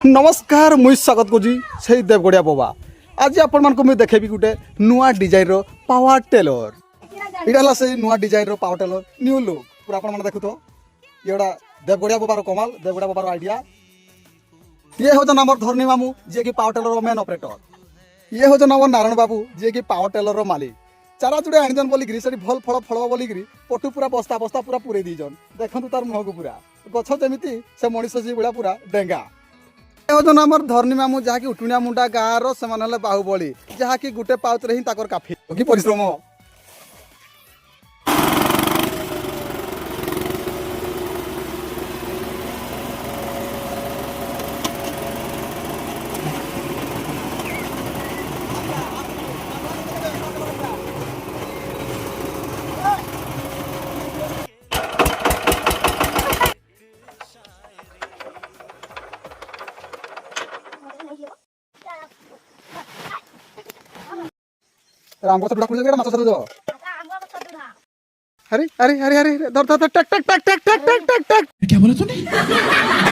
नमस्कार मुई स्वागत करुँची से देवगड़िया बाबा। आज आपण मानक मुझे देखेबी गोटे नुआ डिजाइन पावर टेलर। इटा से नुआ design power tiller new look पूरा आपण मैंने देखु तो ये देवगड़िया बाबार कमाल देवगड़िया बाबार आइडिया। ये हूँ नंबर धरनी मामू जी की पावर टेलर मेन ऑपरेटर। ये हूँ नंबर नारायण बाबू जी की पावर टेलर मालिक। चारा चुड़े आनीजन बोलिक से भल फल फल बोलिक पटु पूरा बस्ता बस्ता पूरा पूरे दीजन। देखु तार मुह को पूरा गछ जमी से मनीष जी भाया पूरा डेंगा। आमर धरनी मामू जहाँकि उटुनिया मुंडा गाँव से बाहुबली जहाँकि गोटे पाउच ही काफी कि परिश्रम। राम को ढाकुल माछ सर दो। अरे अरे अरे अरे धर धर टक टक टक टक टक टक टक। क्या बोला तूने?